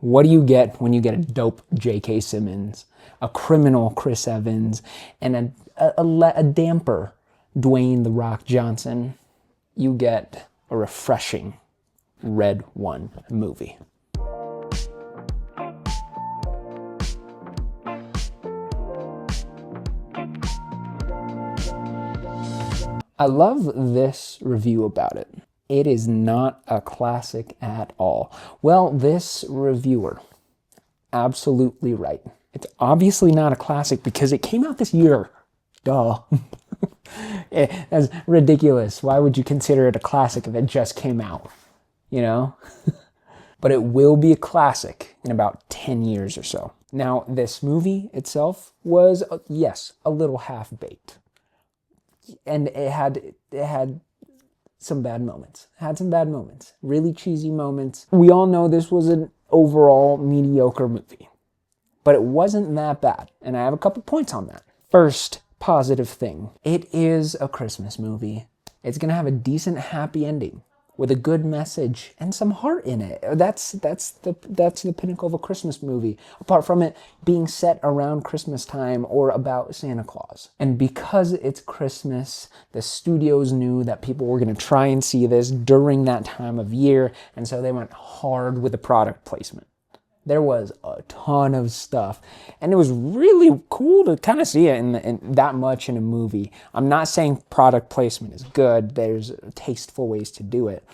What do you get when you get a dope J.K. Simmons, a criminal Chris Evans, and a damper Dwayne "The Rock" Johnson? You get a refreshing Red One movie. I love this review about it. It is not a classic at all. Well, this reviewer, absolutely right. It's obviously not a classic because it came out this year. Duh. That's ridiculous. Why would you consider it a classic if it just came out? You know? But it will be a classic in about 10 years or so. Now, this movie itself was, yes, a little half-baked. And it had some bad moments. It had some bad moments. Really cheesy moments. We all know this was an overall mediocre movie. But it wasn't that bad. And I have a couple points on that. First positive thing. It is a Christmas movie. It's going to have a decent happy ending with a good message and some heart in it. That's the pinnacle of a Christmas movie, apart from it being set around Christmas time or about Santa Claus. And because it's Christmas, the studios knew that people were going to try and see this during that time of year, and so they went hard with the product placement. There was a ton of stuff, and it was really cool to kind of see it in that much in a movie. I'm not saying product placement is good. There's tasteful ways to do it,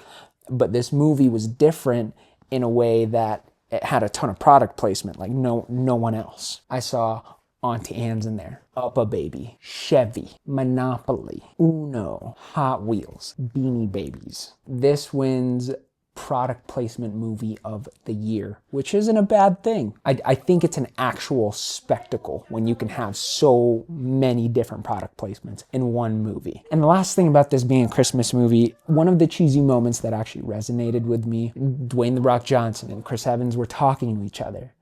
but this movie was different in a way that it had a ton of product placement like no one else. I saw Auntie Anne's in there, UPPAbaby, Chevy, Monopoly, Uno, Hot Wheels, Beanie Babies. This wins product placement movie of the year, which isn't a bad thing. I think it's an actual spectacle when you can have so many different product placements in one movie. And the last thing about this being a Christmas movie, one of the cheesy moments that actually resonated with me, Dwayne "The Rock" Johnson and Chris Evans were talking to each other.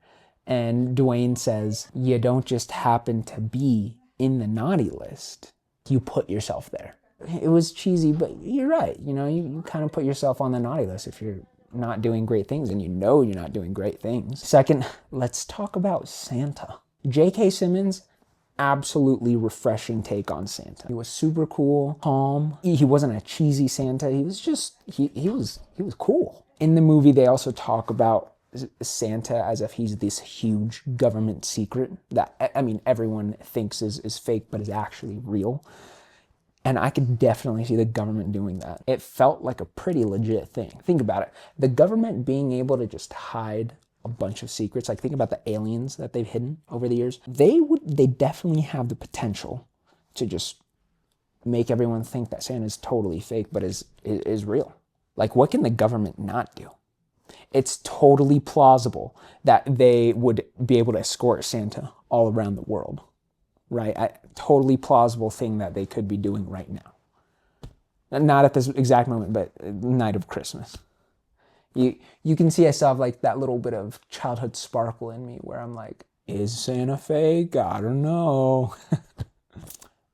And Dwayne says, "You don't just happen to be in the naughty list. You put yourself there." It was cheesy, but you're right. You know, you kind of put yourself on the naughty list if you're not doing great things and you know you're not doing great things. Second, let's talk about Santa. J.K. Simmons, absolutely refreshing take on Santa. He was super cool, calm. He wasn't a cheesy Santa. He was just, he was cool. In the movie, they also talk about Santa as if he's this huge government secret that, I mean, everyone thinks is fake, but is actually real. And I could definitely see the government doing that. It felt like a pretty legit thing. Think about it. The government being able to just hide a bunch of secrets, like think about the aliens that they've hidden over the years. They definitely have the potential to just make everyone think that Santa's totally fake, but is real. Like, what can the government not do? It's totally plausible that they would be able to escort Santa all around the world. Right? Totally plausible thing that they could be doing right now. Not at this exact moment, but night of Christmas. You can see I still have like that little bit of childhood sparkle in me where I'm like, is Santa fake? I don't know.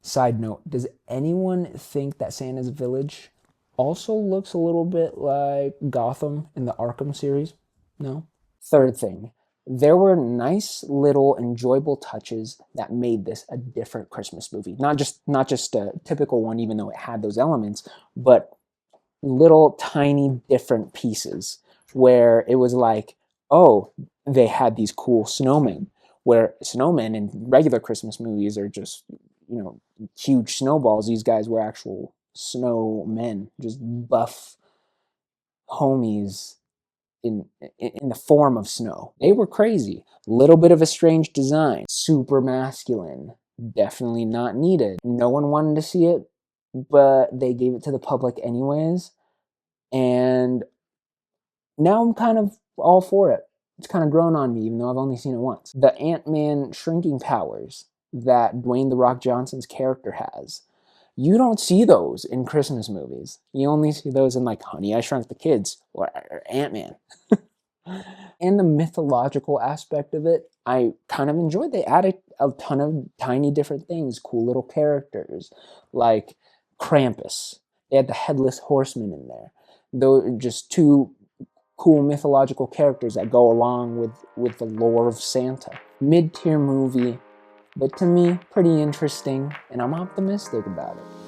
Side note, does anyone think that Santa's Village also looks a little bit like Gotham in the Arkham series? No? Third thing. There were nice little enjoyable touches that made this a different Christmas movie. Not just a typical one, even though it had those elements, but little tiny different pieces where it was like, oh, they had these cool snowmen, where snowmen in regular Christmas movies are just, huge snowballs. These guys were actual snowmen, just buff homies in the form of snow. They were crazy. Little bit of a strange design. Super masculine. Definitely not needed. No one wanted to see it, but they gave it to the public anyways. And now I'm kind of all for it. It's kind of grown on me, even though I've only seen it once. The Ant-Man shrinking powers that Dwayne "The Rock" Johnson's character has, you don't see those in Christmas movies. You only see those in like Honey, I Shrunk the Kids or Ant-Man. And the mythological aspect of it, I kind of enjoyed. They added a ton of tiny different things, cool little characters like Krampus. They had the Headless Horseman in there. Though just two cool mythological characters that go along with the lore of Santa. Mid-tier movie, but to me, pretty interesting, and I'm optimistic about it.